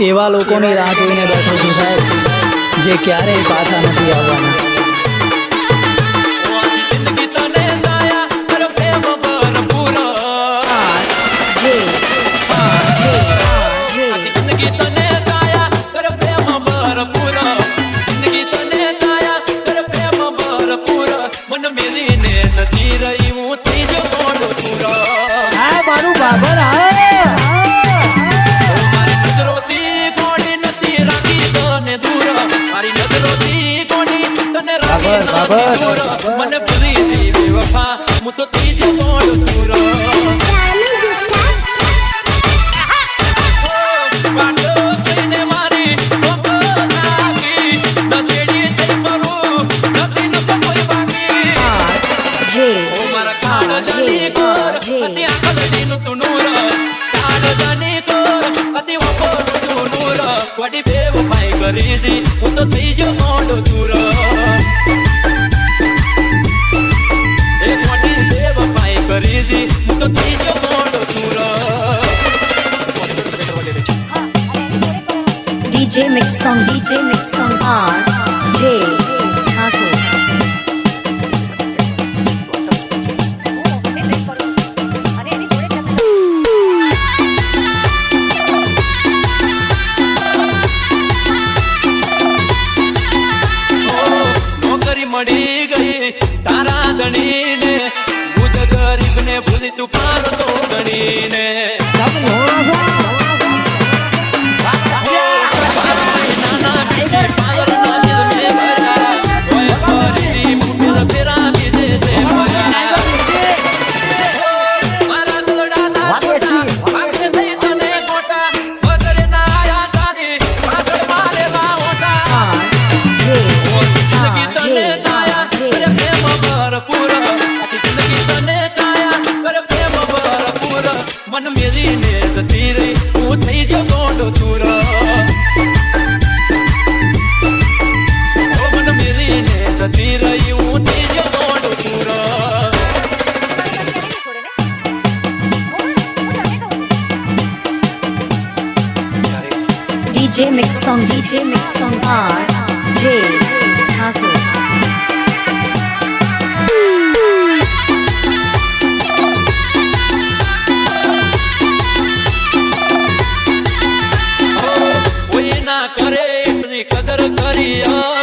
એવા લોકોની રાહ જોઈને બેઠો છું સાહેબ, જે ક્યારેય પાછા નથી આવવાના. મને ભૂલી જઈ બેવફા હું તો ત્રીજો મોડ પૂરો વાટો થઈને મારી નાખી નસેડી થઈ મરું નથી ન કોઈ બાકી મારા કાળ જાની કોર અતિ આકલડીનું તું નૂર કાળ જાની કોર અતિ વપોરનું તું નૂર વડી બેવફાઈ કરી દી હું તો ત્રીજો મોડ પૂરો DJ Mix Song RJ Thakur. નોકરી મળી ગઈ તારા ધણીને ભૂત ગરીબને ભૂલી તું પારતો ગણીને મન મેલીને જતી રહી હું થઈ ગયો ગોંડો ચૂરો મન મેલીને જતી રહી હું થઈ ગયો ગોંડો ચૂરો DJ Mix Song RJ Thakur. કરે એટલી કદર કરી